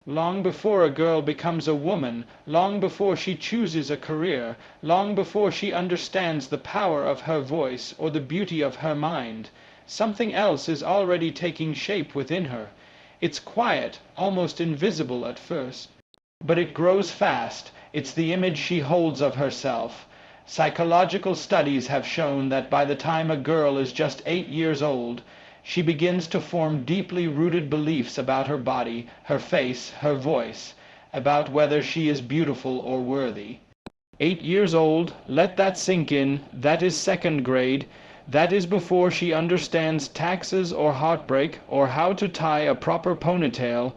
Long before a girl becomes a woman, long before she chooses a career, long before she understands the power of her voice or the beauty of her mind, something else is already taking shape within her. It's quiet, almost invisible at first, but it grows fast. It's the image she holds of herself. Psychological studies have shown that by the time a girl is just 8 years old, she begins to form deeply rooted beliefs about her body, her face, her voice, about whether she is beautiful or worthy. 8 years old, let that sink in, that is second grade. That is before she understands taxes or heartbreak or how to tie a proper ponytail.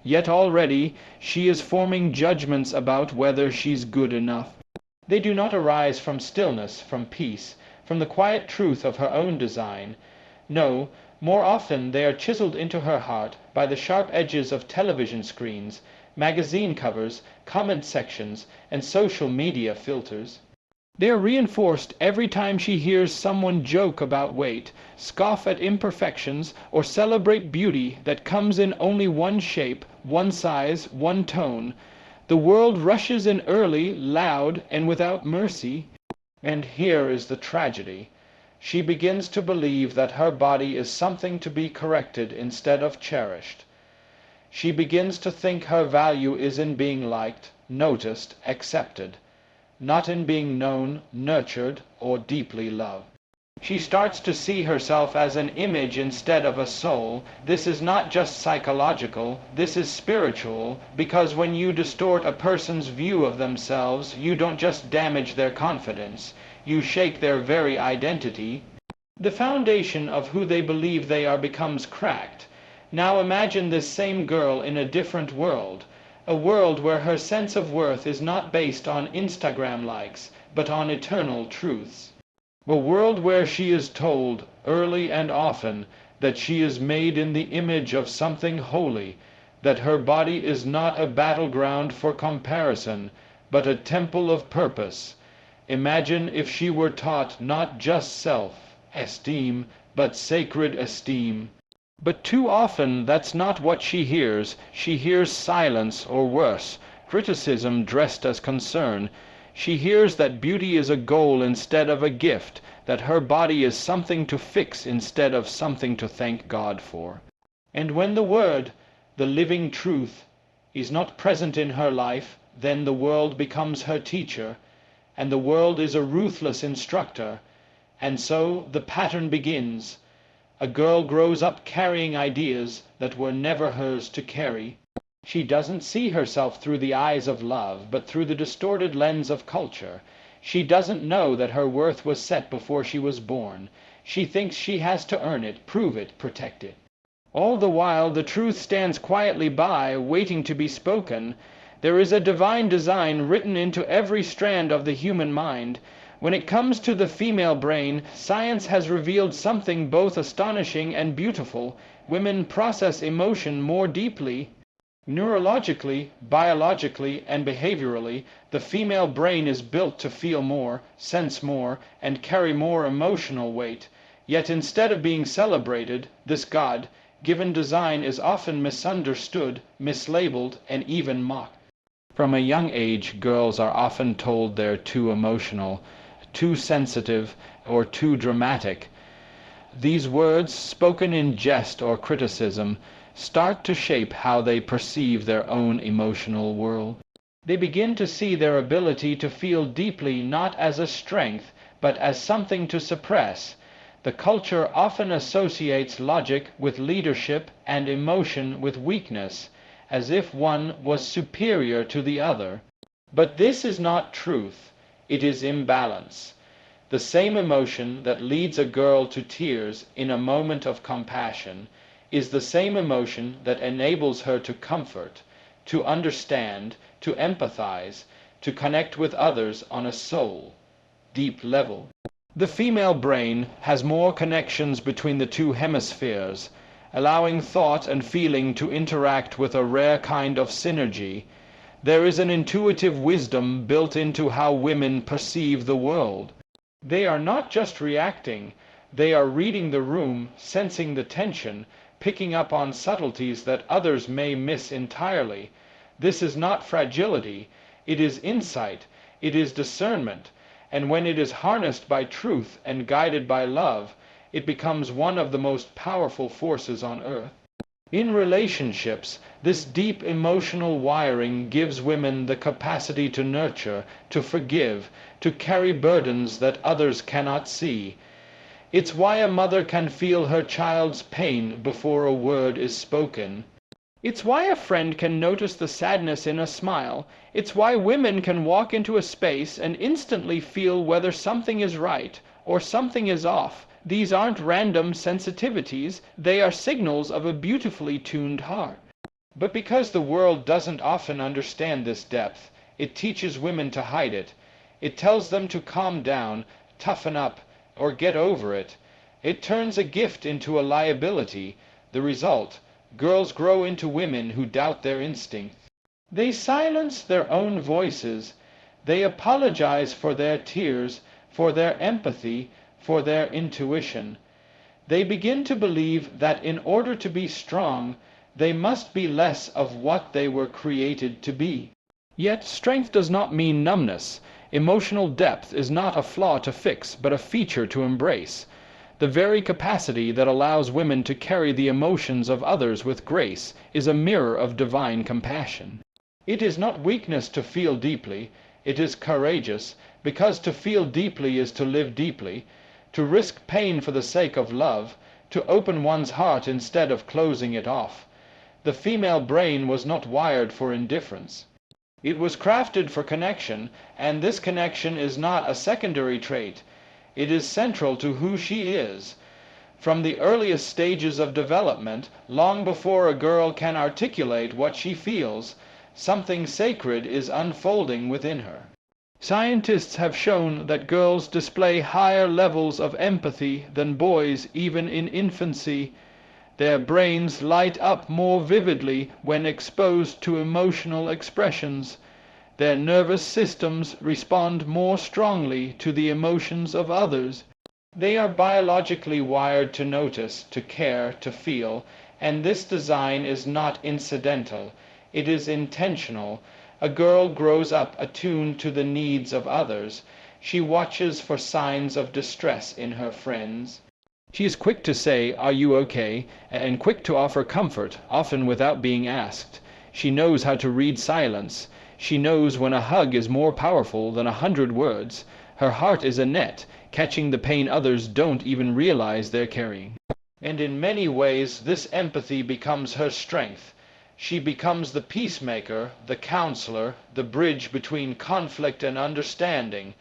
Yet already she is forming judgments about whether she's good enough. They do not arise from stillness, from peace, from the quiet truth of her own design. No, more often they are chiseled into her heart by the sharp edges of television screens, magazine covers, comment sections, and social media filters. They are reinforced every time she hears someone joke about weight, scoff at imperfections, or celebrate beauty that comes in only one shape, one size, one tone. The world rushes in early, loud, and without mercy. And here is the tragedy. She begins to believe that her body is something to be corrected instead of cherished. She begins to think her value is in being liked, noticed, accepted, not in being known, nurtured, or deeply loved. She starts to see herself as an image instead of a soul. This is not just psychological, this is spiritual, because when you distort a person's view of themselves, you don't just damage their confidence, you shake their very identity. The foundation of who they believe they are becomes cracked. Now imagine this same girl in a different world, a world where her sense of worth is not based on Instagram likes, but on eternal truths. A world where she is told, early and often, that she is made in the image of something holy, that her body is not a battleground for comparison, but a temple of purpose. Imagine if she were taught not just self-esteem, but sacred esteem. But too often that's not what she hears. She hears silence, or worse, criticism dressed as concern. She hears that beauty is a goal instead of a gift, that her body is something to fix instead of something to thank God for. And when the Word, the living truth, is not present in her life, then the world becomes her teacher, and the world is a ruthless instructor. And so the pattern begins. A girl grows up carrying ideas that were never hers to carry. She doesn't see herself through the eyes of love, but through the distorted lens of culture. She doesn't know that her worth was set before she was born. She thinks she has to earn it, prove it, protect it. All the while the truth stands quietly by, waiting to be spoken. There is a divine design written into every strand of the human mind. When it comes to the female brain, science has revealed something both astonishing and beautiful. Women process emotion more deeply. Neurologically, biologically, and behaviorally, the female brain is built to feel more, sense more, and carry more emotional weight. Yet instead of being celebrated, this God-given design is often misunderstood, mislabeled, and even mocked. From a young age, girls are often told they're too emotional, too sensitive, or too dramatic. These words, spoken in jest or criticism, start to shape how they perceive their own emotional world. They begin to see their ability to feel deeply not as a strength, but as something to suppress. The culture often associates logic with leadership and emotion with weakness, as if one was superior to the other. But this is not truth, it is imbalance. The same emotion that leads a girl to tears in a moment of compassion is the same emotion that enables her to comfort, to understand, to empathize, to connect with others on a soul, deep level. The female brain has more connections between the two hemispheres, allowing thought and feeling to interact with a rare kind of synergy. There is an intuitive wisdom built into how women perceive the world. They are not just reacting, they are reading the room, sensing the tension, picking up on subtleties that others may miss entirely. This is not fragility, it is insight, it is discernment, and when it is harnessed by truth and guided by love, it becomes one of the most powerful forces on earth. In relationships, this deep emotional wiring gives women the capacity to nurture, to forgive, to carry burdens that others cannot see. It's why a mother can feel her child's pain before a word is spoken. It's why a friend can notice the sadness in a smile. It's why women can walk into a space and instantly feel whether something is right or something is off. These aren't random sensitivities, they are signals of a beautifully tuned heart. But because the world doesn't often understand this depth, it teaches women to hide it. It tells them to calm down, toughen up, or get over it. It turns a gift into a liability. The result: girls grow into women who doubt their instincts. They silence their own voices. They apologize for their tears, for their empathy, for their intuition. They begin to believe that in order to be strong, they must be less of what they were created to be. Yet strength does not mean numbness. Emotional depth is not a flaw to fix, but a feature to embrace. The very capacity that allows women to carry the emotions of others with grace is a mirror of divine compassion. It is not weakness to feel deeply, it is courageous, because to feel deeply is to live deeply, to risk pain for the sake of love, to open one's heart instead of closing it off. The female brain was not wired for indifference. It was crafted for connection, and this connection is not a secondary trait. It is central to who she is. From the earliest stages of development, long before a girl can articulate what she feels, something sacred is unfolding within her. Scientists have shown that girls display higher levels of empathy than boys even in infancy. Their brains light up more vividly when exposed to emotional expressions. Their nervous systems respond more strongly to the emotions of others. They are biologically wired to notice, to care, to feel, and this design is not incidental. It is intentional. A girl grows up attuned to the needs of others. She watches for signs of distress in her friends. She is quick to say, "Are you okay?" and quick to offer comfort, often without being asked. She knows how to read silence. She knows when a hug is more powerful than 100 words. Her heart is a net, catching the pain others don't even realize they're carrying. And in many ways this empathy becomes her strength. She becomes the peacemaker, the counselor, the bridge between conflict and understanding.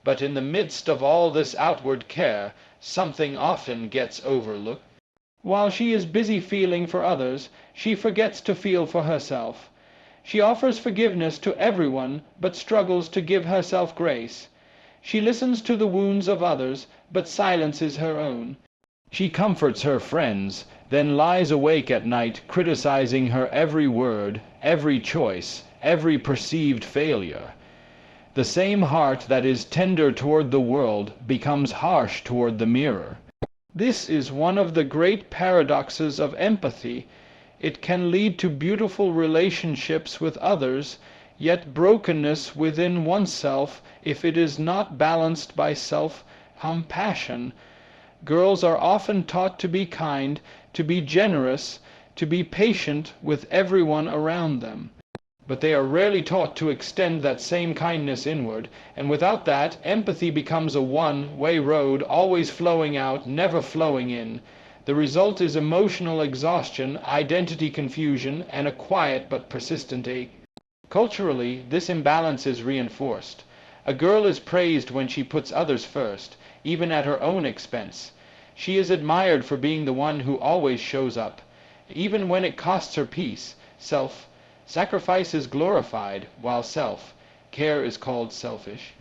But in the midst of all this outward care, something often gets overlooked. While she is busy feeling for others, she forgets to feel for herself. She offers forgiveness to everyone, but struggles to give herself grace. She listens to the wounds of others, but silences her own. She comforts her friends, then lies awake at night criticizing her every word, every choice, every perceived failure. The same heart that is tender toward the world becomes harsh toward the mirror. This is one of the great paradoxes of empathy. It can lead to beautiful relationships with others, yet brokenness within oneself if it is not balanced by self-compassion. Girls are often taught to be kind, to be generous, to be patient with everyone around them. But they are rarely taught to extend that same kindness inward, and without that, empathy becomes a one-way road, always flowing out, never flowing in. The result is emotional exhaustion, identity confusion, and a quiet but persistent ache. Culturally, this imbalance is reinforced. A girl is praised when she puts others first, even at her own expense. She is admired for being the one who always shows up, even when it costs her peace. Sacrifice is glorified, while care is called selfish.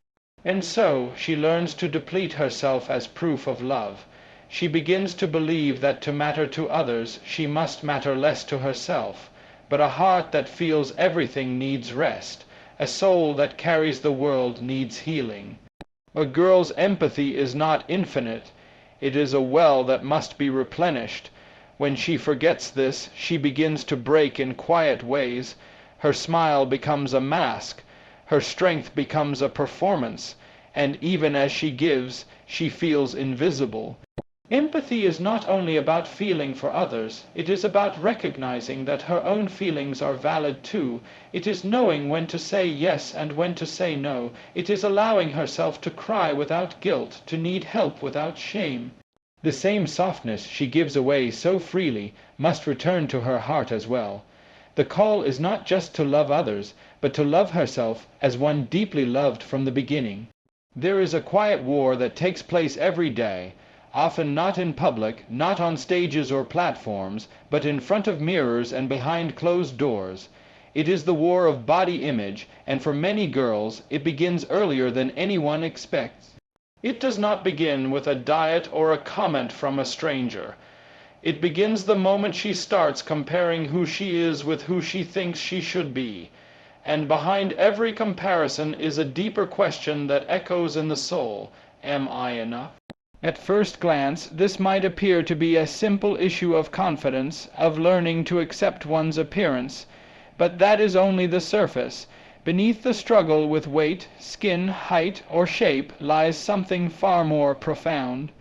And so she learns to deplete herself as proof of love. She begins to believe that to matter to others, she must matter less to herself. But a heart that feels everything needs rest. A soul that carries the world needs healing. A girl's empathy is not infinite. It is a well that must be replenished. When she forgets this, she begins to break in quiet ways. Her smile becomes a mask, her strength becomes a performance, and even as she gives, she feels invisible. Empathy is not only about feeling for others, it is about recognizing that her own feelings are valid too. It is knowing when to say yes and when to say no. It is allowing herself to cry without guilt, to need help without shame. The same softness she gives away so freely must return to her heart as well. The call is not just to love others, but to love herself as one deeply loved from the beginning. There is a quiet war that takes place every day, often not in public, not on stages or platforms, but in front of mirrors and behind closed doors. It is the war of body image, and for many girls it begins earlier than anyone expects. It does not begin with a diet or a comment from a stranger. It begins the moment she starts comparing who she is with who she thinks she should be. And behind every comparison is a deeper question that echoes in the soul: am I enough? At first glance, this might appear to be a simple issue of confidence, of learning to accept one's appearance, but that is only the surface. Beneath the struggle with weight, skin, height, or shape lies something far more profound.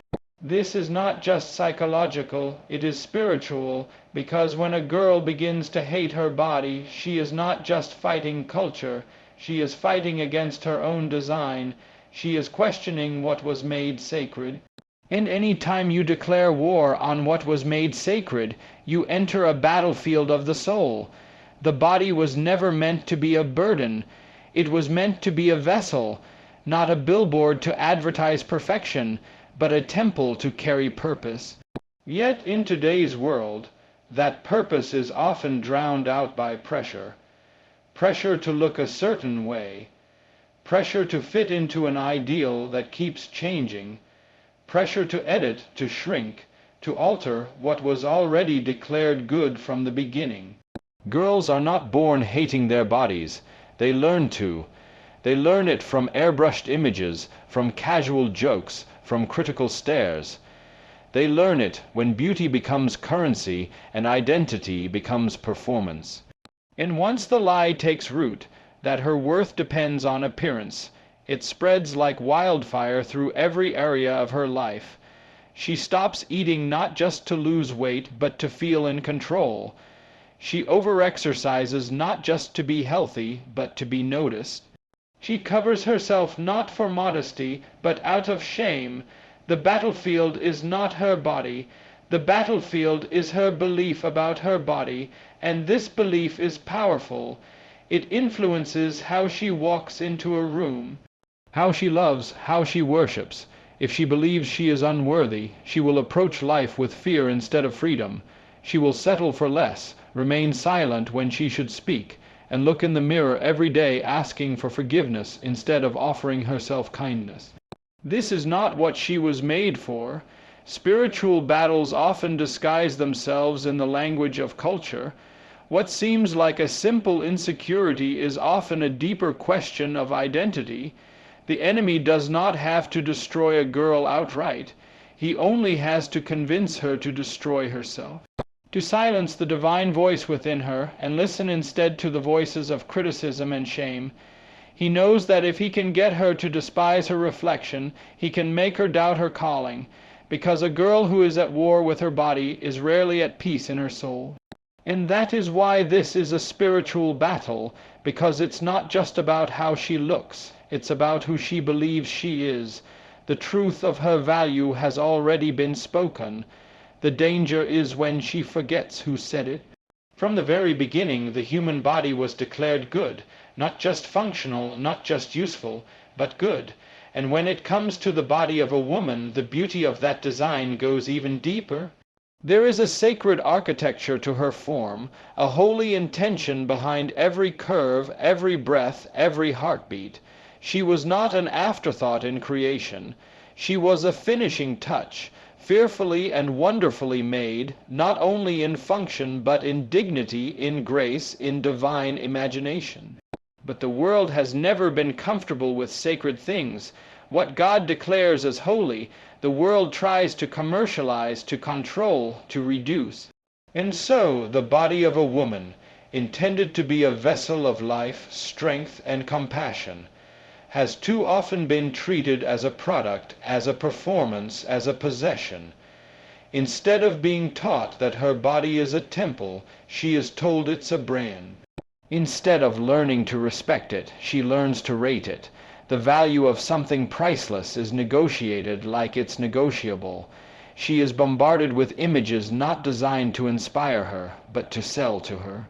This is not just psychological, it is spiritual, because when a girl begins to hate her body, she is not just fighting culture, she is fighting against her own design, she is questioning what was made sacred. And any time you declare war on what was made sacred, you enter a battlefield of the soul. The body was never meant to be a burden. It was meant to be a vessel, not a billboard to advertise perfection, but a temple to carry purpose. Yet in today's world, that purpose is often drowned out by pressure. Pressure to look a certain way. Pressure to fit into an ideal that keeps changing. Pressure to edit, to shrink, to alter what was already declared good from the beginning. Girls are not born hating their bodies. They learn to. They learn it from airbrushed images, from casual jokes, from critical stares. They learn it when beauty becomes currency and identity becomes performance. And once the lie takes root, that her worth depends on appearance, it spreads like wildfire through every area of her life. She stops eating not just to lose weight, but to feel in control. She overexercises not just to be healthy, but to be noticed. She covers herself not for modesty, but out of shame. The battlefield is not her body. The battlefield is her belief about her body, and this belief is powerful. It influences how she walks into a room, how she loves, how she worships. If she believes she is unworthy, she will approach life with fear instead of freedom. She will settle for less, remain silent when she should speak, and look in the mirror every day asking for forgiveness instead of offering herself kindness. This is not what she was made for. Spiritual battles often disguise themselves in the language of culture. What seems like a simple insecurity is often a deeper question of identity. The enemy does not have to destroy a girl outright. He only has to convince her to destroy herself, to silence the divine voice within her and listen instead to the voices of criticism and shame. He knows that if he can get her to despise her reflection, he can make her doubt her calling, because a girl who is at war with her body is rarely at peace in her soul. And that is why this is a spiritual battle, because it's not just about how she looks, it's about who she believes she is. The truth of her value has already been spoken. The danger is when she forgets who said it. From the very beginning, the human body was declared good, not just functional, not just useful, but good. And when it comes to the body of a woman, the beauty of that design goes even deeper. There is a sacred architecture to her form, a holy intention behind every curve, every breath, every heartbeat. She was not an afterthought in creation. She was a finishing touch, fearfully and wonderfully made, not only in function but in dignity, in grace, in divine imagination. But the world has never been comfortable with sacred things. What God declares as holy, the world tries to commercialize, to control, to reduce. And so, the body of a woman, intended to be a vessel of life, strength, and compassion, has too often been treated as a product, as a performance, as a possession. Instead of being taught that her body is a temple, she is told it's a brand. Instead of learning to respect it, she learns to rate it. The value of something priceless is negotiated like it's negotiable. She is bombarded with images not designed to inspire her, but to sell to her.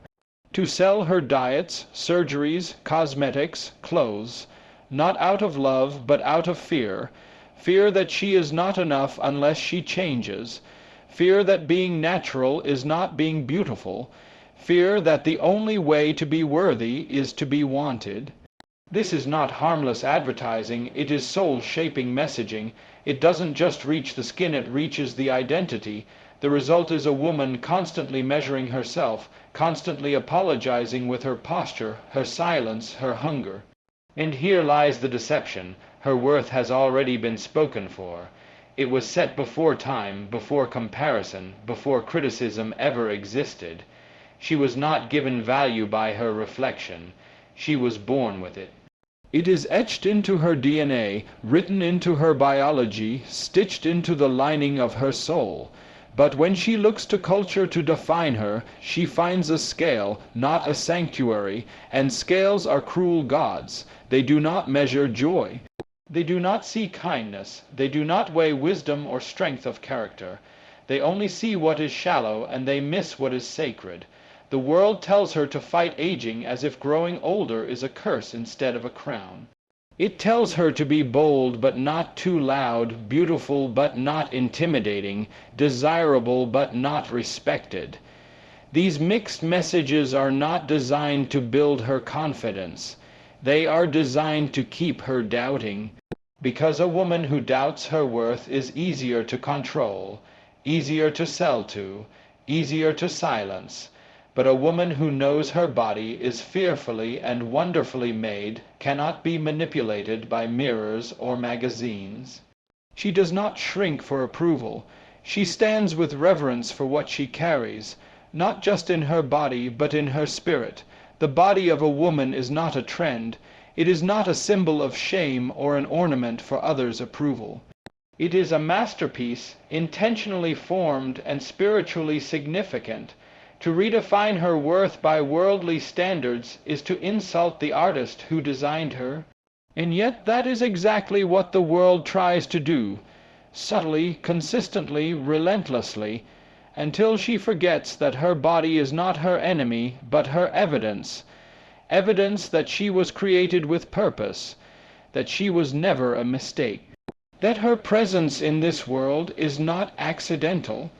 To sell her diets, surgeries, cosmetics, clothes, not out of love, but out of fear. Fear that she is not enough unless she changes. Fear that being natural is not being beautiful. Fear that the only way to be worthy is to be wanted. This is not harmless advertising, it is soul-shaping messaging. It doesn't just reach the skin, it reaches the identity. The result is a woman constantly measuring herself, constantly apologizing with her posture, her silence, her hunger. And here lies the deception. Her worth has already been spoken for. It was set before time, before comparison, before criticism ever existed. She was not given value by her reflection. She was born with it. It is etched into her DNA, written into her biology, stitched into the lining of her soul. But when she looks to culture to define her, she finds a scale, not a sanctuary, and scales are cruel gods. They do not measure joy. They do not see kindness. They do not weigh wisdom or strength of character. They only see what is shallow, and they miss what is sacred. The world tells her to fight aging as if growing older is a curse instead of a crown. It tells her to be bold but not too loud, beautiful but not intimidating, desirable but not respected. These mixed messages are not designed to build her confidence. They are designed to keep her doubting. Because a woman who doubts her worth is easier to control, easier to sell to, easier to silence. But a woman who knows her body is fearfully and wonderfully made cannot be manipulated by mirrors or magazines. She does not shrink for approval. She stands with reverence for what she carries, not just in her body but in her spirit. The body of a woman is not a trend. It is not a symbol of shame or an ornament for others' approval. It is a masterpiece, intentionally formed and spiritually significant. To redefine her worth by worldly standards is to insult the artist who designed her. And yet that is exactly what the world tries to do, subtly, consistently, relentlessly, until she forgets that her body is not her enemy, but her evidence. Evidence that she was created with purpose, that she was never a mistake. That her presence in this world is not accidental.